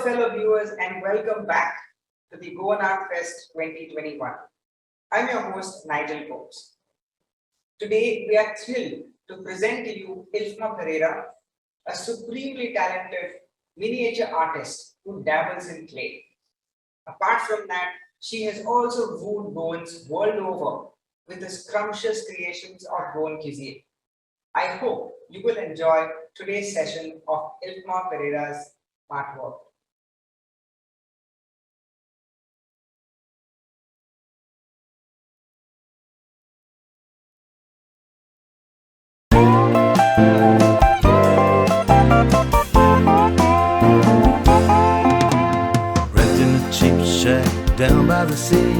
fellow viewers, and welcome back to the Goan Art Fest 2021. I'm your host, Nigel Coates. Today, we are thrilled to present to you Ilfma Pereira, a supremely talented miniature artist who dabbles in clay. Apart from that, she has also wooed Goans world over with the scrumptious creations of Goan cuisine. I hope you will enjoy today's session of Ilfma Pereira's artwork. Renting a cheap shack down by the sea,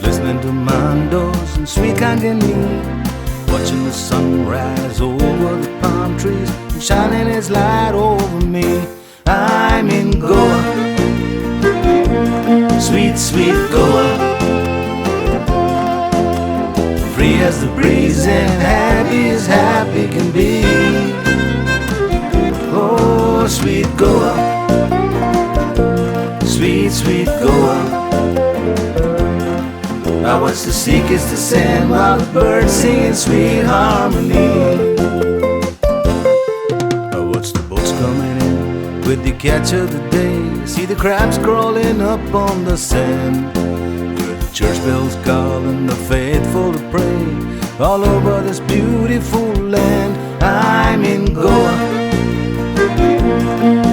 listening to mandos and sweet Cantonese, watching the sunrise over the palm trees and shining its light over me. I'm in Goa, sweet, sweet Goa, free as the breeze and happy as happy can be. Oh, sweet Goa, sweet, sweet Goa. I watch the sea kiss the sand while the birds sing in sweet harmony. I watch the boats coming in with the catch of the day, see the crabs crawling up on the sand, hear the church bells calling the faithful to pray all over this beautiful land. I'm in Goa,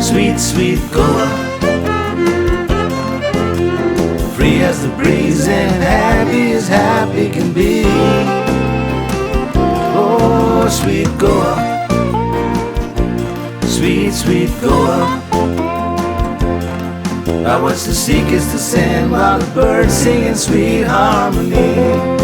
sweet, sweet Goa, free as the breeze and happy as happy can be. Oh, sweet Goa, sweet, sweet Goa. I watch the sea kiss the sand while the birds sing in sweet harmony.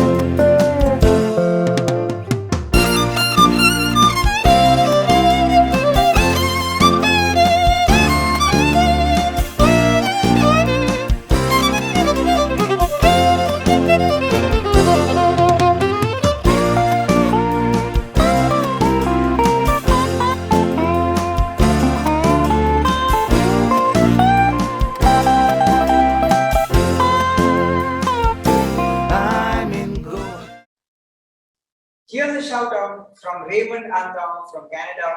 Here's a shout out from Raymond Antau from Canada,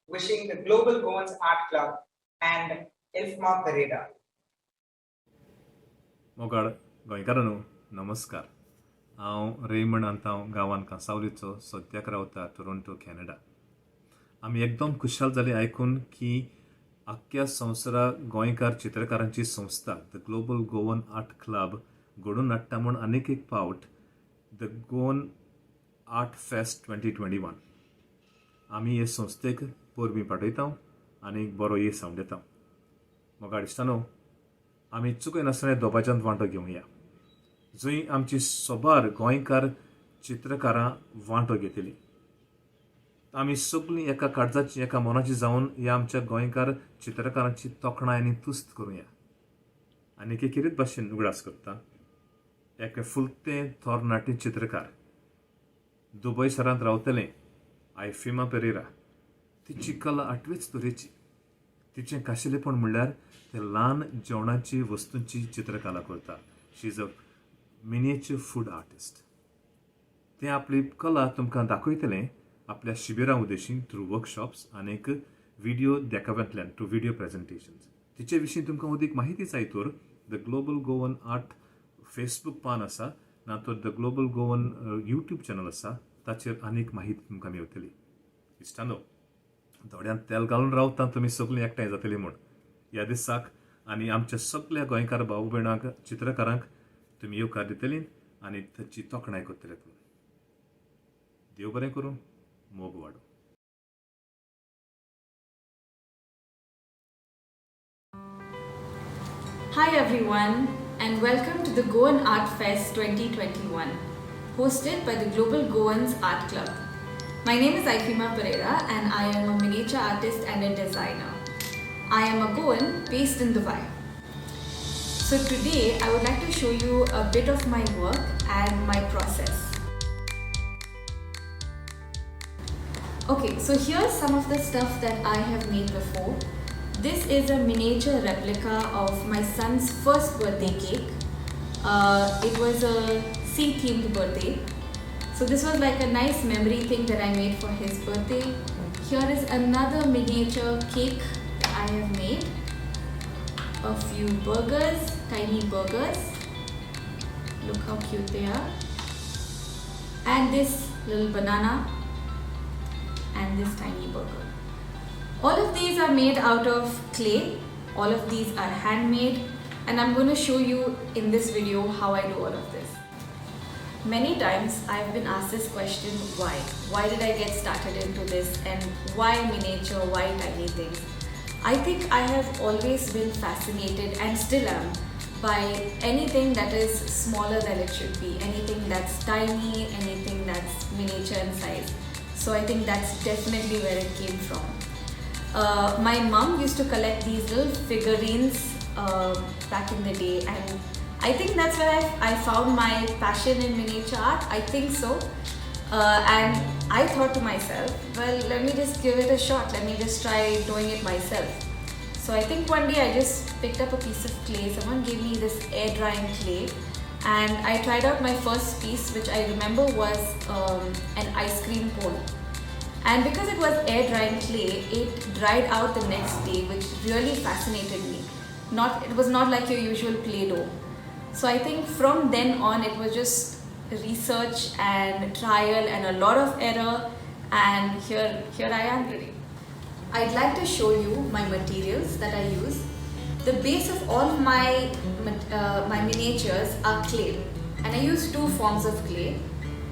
wishing the Global Goans Art Club and Ilfma Pereira. मोगाळ गोंयकारांनो नमस्कार. हांव Raymond Antao गांवांत कांसावलीचो सद्याक रावता Toronto Canada. आमी एकदम खुशाल जाली आयकून की आख्ख्या संवसाराक गोंयकार चित्रकारांची संस्था the global Goan art club घडोवन हाडटा म्हूण आनीक एक फावट द गोवन आर्ट फेस्ट 2021 आमी हे संस्थेक परबीं पाठयता आनी बरो येसांव दिता. म्हाका दिसता आमी चुकय नासतना दोबाज्यांत वांटो घेवया, जंय आमची सोबार गोंयकार चित्रकारां वांटो घेतली. आमी सगळीं एका काळजाची एका मनाची जावन ह्या आमच्या गोंयकार चित्रकारांची तोखणाय आनी तुस्त करुया. आनी एकेरीत भाशेन उगडास करता एक फुलतें थोरणाटें चित्रकार दुबय शारांत रावतलें आयफिमा पेरेरा. तिची कला आठवेच तरेची. तिचें खाशेलेपण म्हणल्यार ते ल्हान जेवणाची वस्तूंची चित्रकला करता. She is a miniature food artist. तें आपली कला तुमकां दाखयतलें आपल्या शिबिरां उदेशीं थ्रू वर्कशॉप्स आनीक व्हिडिओ देखाव्यांतल्यान टू व्हिडिओ प्रेझेंटेशन्स. तिचे विशीं तुमकां अदीक माहिती जाय तर the global Goan art Facebook पान आसा ना तर the global Goan YouTube channel आसा, ताचेर आनीक माहिती तुमकां मेळटली. इश्टानो, दोळ्यांत तेल घालून रावता तुमी सगळीं एकठांय जातलीं म्हूण. ह्या दिसाक आनी आमच्या सगळ्या गोंयकार भाव भयणांक चित्रकारांक तुमी येवकार दितलीं आनी ताची तोखणाय करतले. देव बरें करूं, मोग वाडो. Hi everyone and welcome to the Goan Art Fest 2021, hosted by the Global Goans Art Club. My name is Aifima Pereira and I am a miniature artist and a designer. I am a Goan based in Dubai. So today I would like to show you a bit of my work and my process. Okay, so here's some of the stuff that I have made before. This is a miniature replica of my son's first birthday cake. It was a sea themed birthday. So this was like a nice memory thing that I made for his birthday. Here is another miniature cake I have made. A few burgers, tiny burgers. Look how cute they are. And this little banana and this tiny burger. All of these are made out of clay. All of these are handmade, and I'm going to show you in this video how I do all of this. Many times I've been asked this question, why? Why did I get started into this, and why miniature, why tiny things? I think I have always been fascinated and still am by anything that is smaller than it should be, anything that's tiny, anything that's miniature in size. So I think that's definitely where it came from. My mom used to collect these little figurines back in the day, and I think that's where I found my passion in miniature art. I think so. And I thought to myself, well, let me just give it a shot. Let me just try doing it myself. So I think one day I just picked up a piece of clay. Someone gave me this air drying clay, and I tried out my first piece, which I remember was an ice cream cone. And because it was air drying clay, it dried out the next day, which really fascinated me. It was not like your usual Play-Doh. So I think from then on it was just research and trial and a lot of error, and here I am today. I'd like to show you my materials that I use. The base of all of my miniatures are clay, and I use two forms of clay.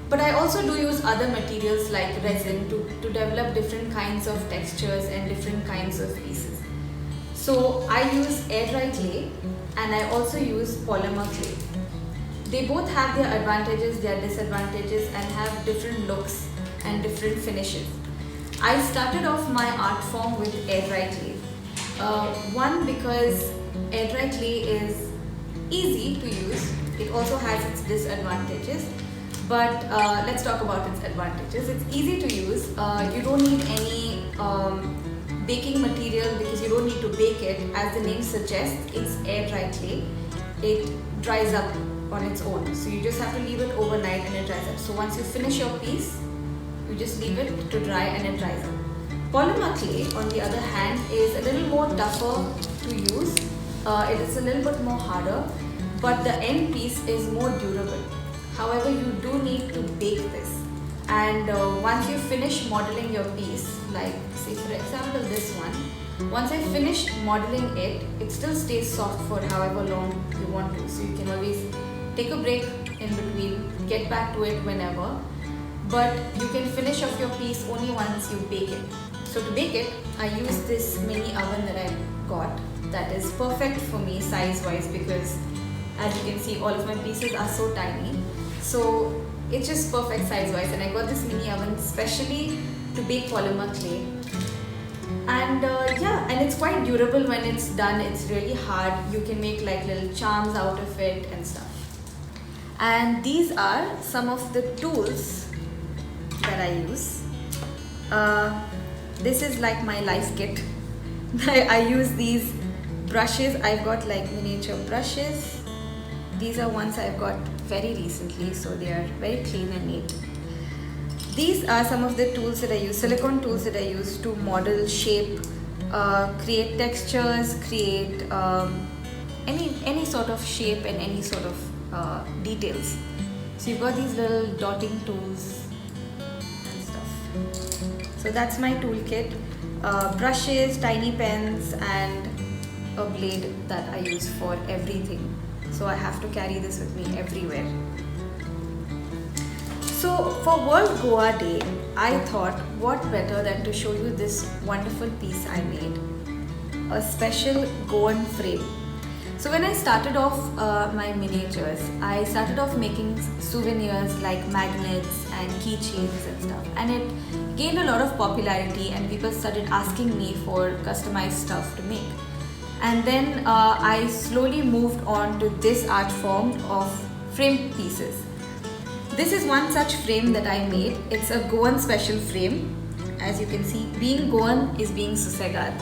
But I also do use other materials like resin to develop different kinds of textures and different kinds of pieces. So I use air dry clay, and I also use polymer clay. They both have their advantages, their disadvantages, and have different looks and different finishes. I started off my art form with air dry clay. One, because air dry clay is easy to use. It also has its disadvantages. But let's talk about its advantages. It's easy to use. You don't need any baking material because you don't need to bake it. As the name suggests, it's air dry clay. It dries up on its own. So you just have to leave it overnight and it dries up. So once you finish your piece, you just leave it to dry and it dries up. Polymer clay, on the other hand, is a little more tougher to use. It is a little bit more harder, but the end piece is more durable. However, you do need to bake this, and once you finish modeling your piece, like say for example this one, once I finish modeling it, it still stays soft for however long you want to. So you can always take a break in between, get back to it whenever, but you can finish off your piece only once you bake it. So to bake it, I use this mini oven that I got that is perfect for me size wise, because as you can see all of my pieces are so tiny. So it's just perfect size wise, and I got this mini oven specially to bake polymer clay. And and it's quite durable when it's done. It's really hard. You can make like little charms out of it and stuff. And these are some of the tools that I use. This is like my life kit. I use these brushes. I've got like miniature brushes. These are ones I've got very recently, so they are very clean and neat. These are some of the tools that I use, silicone tools that I use to model, shape, create textures, create any sort of shape and any sort of details. So you've got these little dotting tools and stuff. So that's my toolkit. Brushes, tiny pens, and a blade that I use for everything. So I have to carry this with me everywhere. So for World Goa Day, I thought what better than to show you this wonderful piece I made. A special Goan frame. So when I started off my miniatures, I started off making souvenirs like magnets and keychains and stuff. And it gained a lot of popularity and people started asking me for customized stuff to make. And then I slowly moved on to this art form of frame pieces. This is one such frame that I made. It's a Goan special frame. As you can see, being Goan is being Susegad.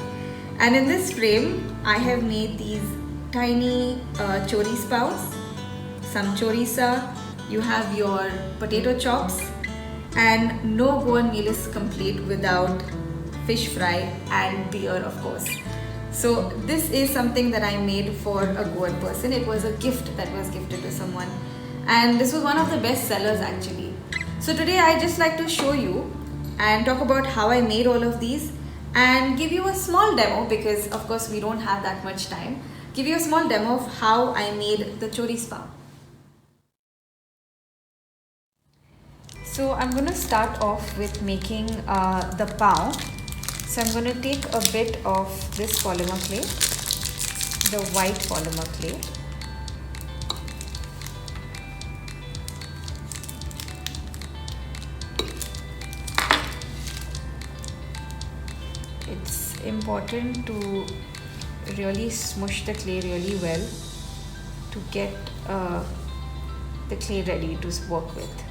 And in this frame, I have made these tiny chori spouts, some choriza, you have your potato chops, and no Goan meal is complete without fish fry and beer, of course. So this is something that I made for a Goan person. It was a gift that was gifted to someone, and this was one of the best sellers actually. So today I just like to show you and talk about how I made all of these and give you a small demo, because of course we don't have that much time. Give you a small demo of how I made the chori spao. So I'm going to start off with making the pao. So I'm going to take a bit of this polymer clay, the white polymer clay. It's important to really smush the clay really well to get the clay ready to work with.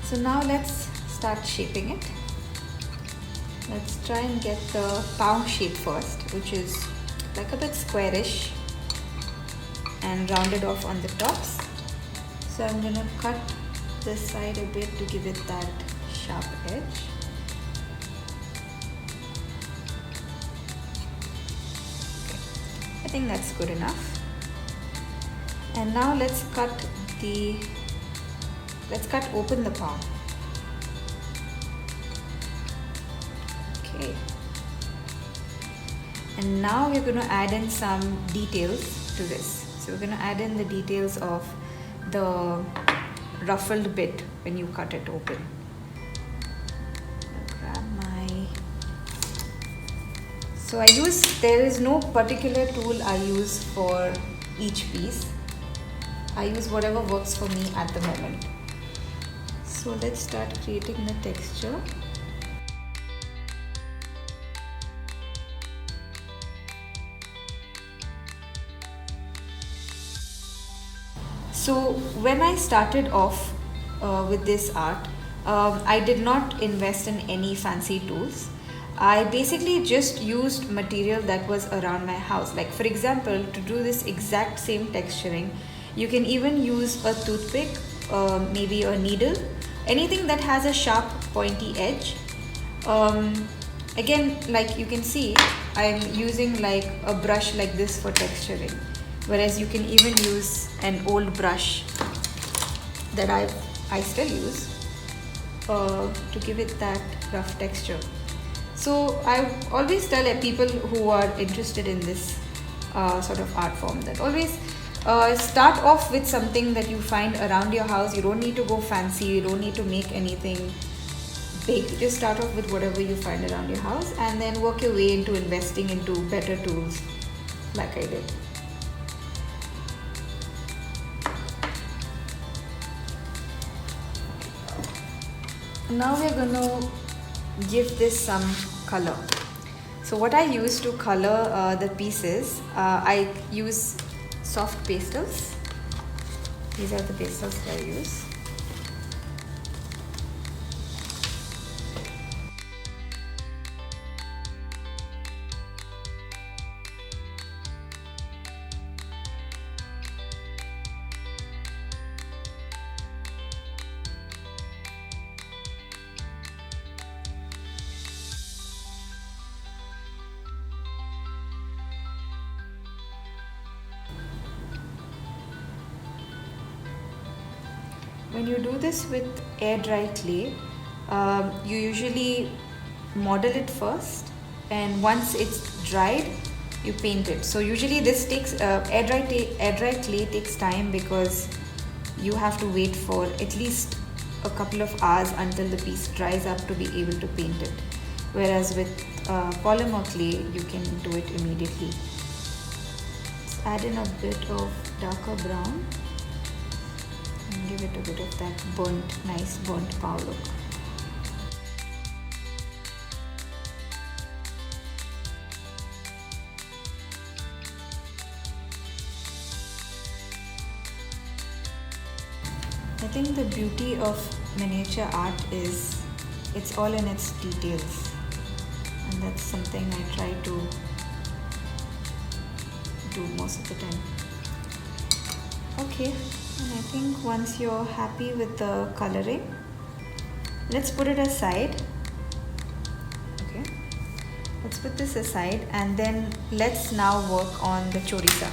So now let's start shaping it. Let's try and get the pao shape first, which is like a bit squarish and rounded off on the tops. So I'm gonna cut this side a bit to give it that sharp edge. Okay. I think that's good enough. And now let's cut open the pao. Okay. And now we're going to add in some details to this. So we're going to add in the details of the ruffled bit when you cut it open. So there is no particular tool I use for each piece. I use whatever works for me at the moment. So let's start creating the texture. So when I started off with this art, I did not invest in any fancy tools. I basically just used material that was around my house. Like for example, to do this exact same texturing, you can even use a toothpick, maybe a needle, anything that has a sharp pointy edge. Again, like you can see, I'm using like a brush like this for texturing, whereas you can even use an old brush that I still use to give it that rough texture. So I always tell people who are interested in this sort of art form that always start off with something that you find around your house. You don't need to go fancy, you don't need to make anything big. Just start off with whatever you find around your house and then work your way into investing into better tools like I did. Now we're going to give this some color. So what I use to color the pieces, I use soft pastels. These are the pastels that I use. When you do this with air dry clay, you usually model it first, and once it's dried, you paint it. So usually this takes air dry clay takes time because you have to wait for at least a couple of hours until the piece dries up to be able to paint it. Whereas with polymer clay, you can do it immediately. Let's add in a bit of darker brown. and give it a bit of that nice burnt pav look. I think the beauty of miniature art is it's all in its details, and that's something I try to do most of the time. Okay, and I think once you're happy with the coloring, let's put it aside. Okay, let's put this aside, and then let's now work on the choriza.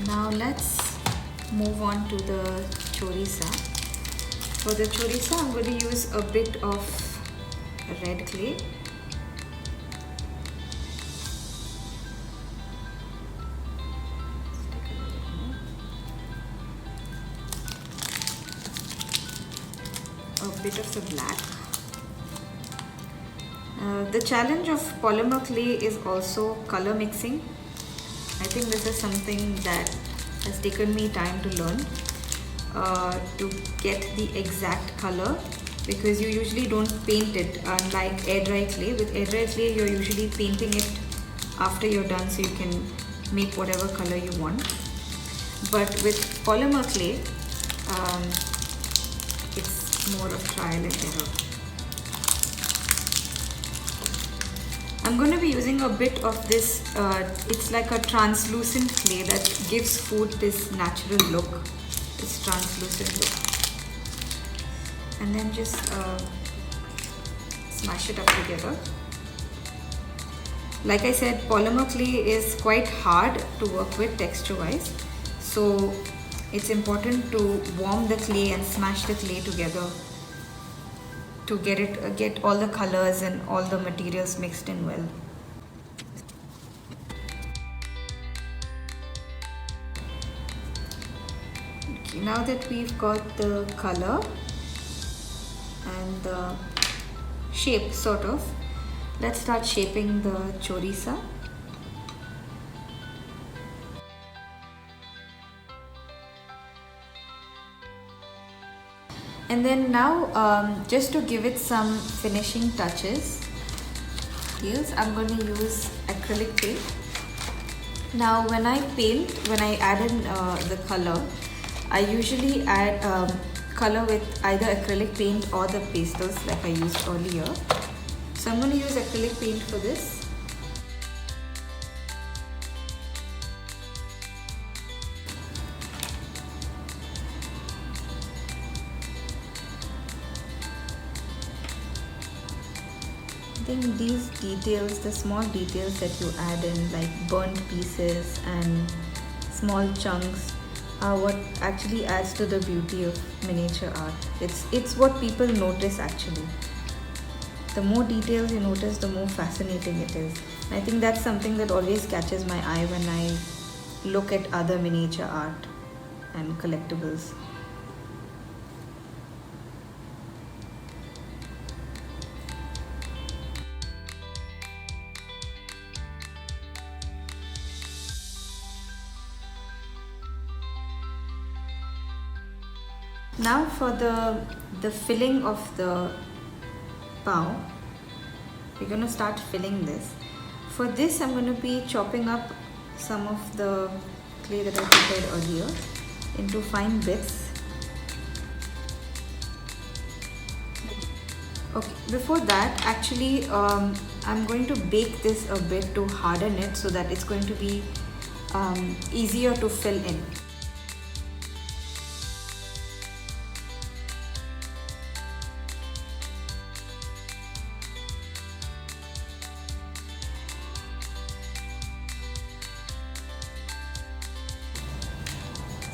Now let's move on to the choriza. For the choriza, I'm going to use a bit of red clay. A bit of the black. The challenge of polymer clay is also color mixing. I think this is something that has taken me time to learn, to get the exact color, because you usually don't paint it unlike air dry clay. With air dry clay, you're usually painting it after you're done so you can make whatever color you want. But with polymer clay, it's more of trial and error. I'm going to be using a bit of this, it's like a translucent clay that gives food this natural look, this translucent look. And then just smash it up together. Like I said, polymer clay is quite hard to work with texture wise, so it's important to warm the clay and smash the clay together to get all the colors and all the materials mixed in well. Okay, now that we've got the color and the shape sort of, let's start shaping the choriza. And then now, just to give it some finishing touches, I'm going to use acrylic paint. Now when I add in the color, I usually add color with either acrylic paint or the pastels like I used earlier. So I'm going to use acrylic paint for this. I think these details, the small details that you add in, like burnt pieces and small chunks, are what actually adds to the beauty of miniature art. It's what people notice actually. The more details you notice, the more fascinating it is. And I think that's something that always catches my eye when I look at other miniature art and collectibles. Now for the filling of the pav, we're going to start filling this. For this, I'm going to be chopping up some of the clay that I prepared earlier into fine bits. Okay, before that, actually, I'm going to bake this a bit to harden it so that it's going to be easier to fill in.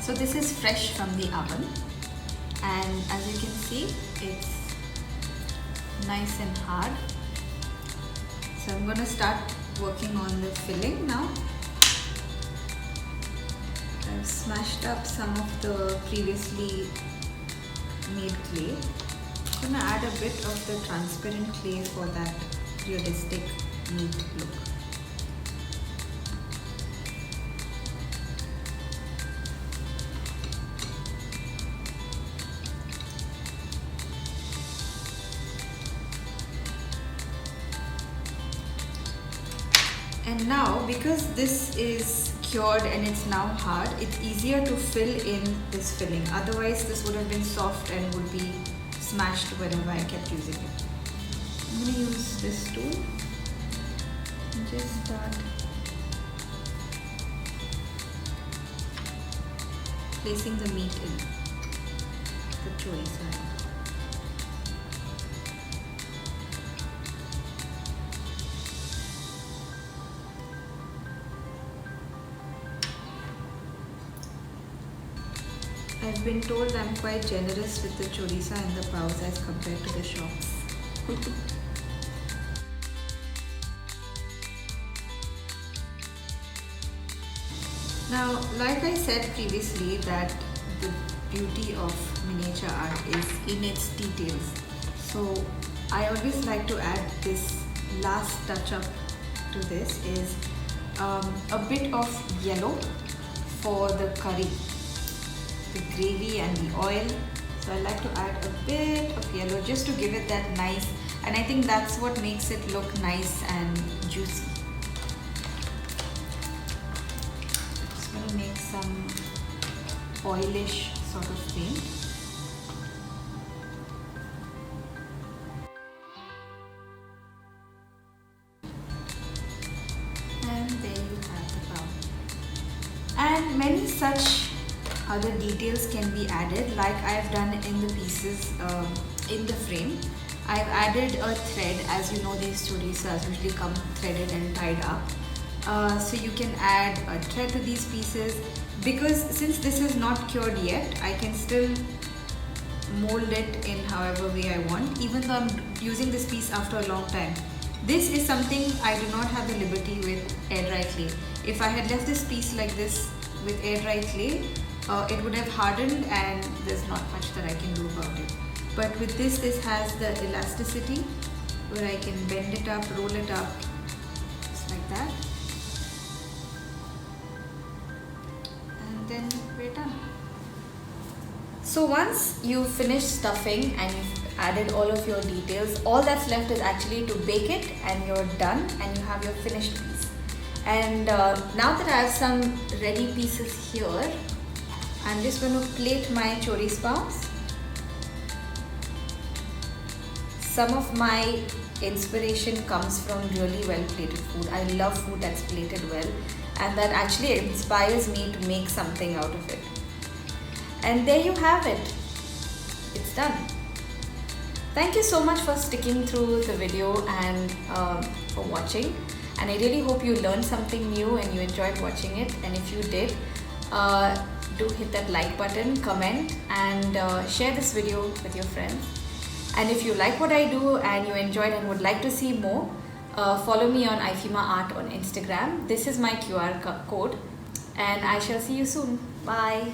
So this is fresh from the oven, and as you can see, it's nice and hard. So I'm going to start working on the filling now. I've smashed up some of the previously made clay. I'm going to add a bit of the transparent clay for that realistic, neat look. And now, because this is cured and it's now hard, it's easier to fill in this filling. Otherwise, this would have been soft and would be smashed whenever I kept using it. I'm going to use this tool and just start placing the meat in the chorizo. I've been told I'm quite generous with the chorizo and the paos as compared to the shops. Now, like I said previously, that the beauty of miniature art is in its details. So I always like to add this last touch up to this is a bit of yellow for the curry, the gravy and the oil. So I like to add a bit of yellow just to give it that nice, and I think that's what makes it look nice and juicy. Just going to make some oilish sort of thing. And there you have the pao. And many such other details can be added, like I have done in the pieces in the frame. I've added a thread. As you know, these chorizos usually come threaded and tied up. So you can add a thread to these pieces, because since this is not cured yet, I can still mold it in however way I want, even though I'm using this piece after a long time. This is something I do not have the liberty with air dry clay. If I had left this piece like this with air dry clay, it would have hardened and there's not much that I can do about it. But with this has the elasticity where I can bend it up, roll it up, just like that. And then we're done. So once you've finished stuffing and you've added all of your details, all that's left is actually to bake it, and you're done and you have your finished piece. And now that I have some ready pieces here, I'm just going to plate my chorizo paos. Some of my inspiration comes from really well plated food. I love food that's plated well, and that actually inspires me to make something out of it. And there you have it. It's done. Thank you so much for sticking through the video and for watching. And I really hope you learned something new and you enjoyed watching it. And if you did, do hit that like button, comment, and share this video with your friends. And if you like what I do and you enjoyed and would like to see more, follow me on IFEMA Art on Instagram. This is my QR code, and I shall see you soon. Bye.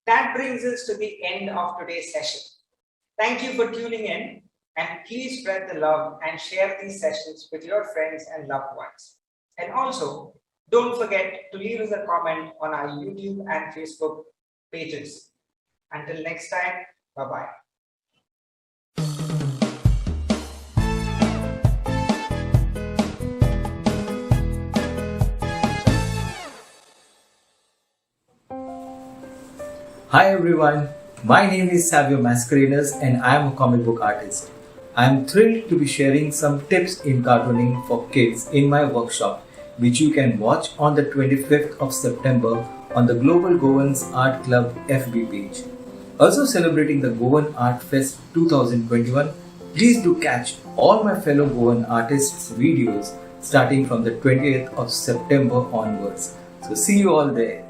That brings us to the end of today's session. Thank you for tuning in, and please spread the love and share these sessions with your friends and loved ones. And also, don't forget to leave us a comment on our YouTube and Facebook pages. Until next time, bye-bye. Hi everyone, my name is Savio Mascarenas and I am a comic book artist. I am thrilled to be sharing some tips in cartooning for kids in my workshop, which you can watch on the 25th of September on the Global Goans Art Club FB page. Also celebrating the Goan Art Fest 2021, please do catch all my fellow Goan artists' videos starting from the 20th of September onwards. So see you all there.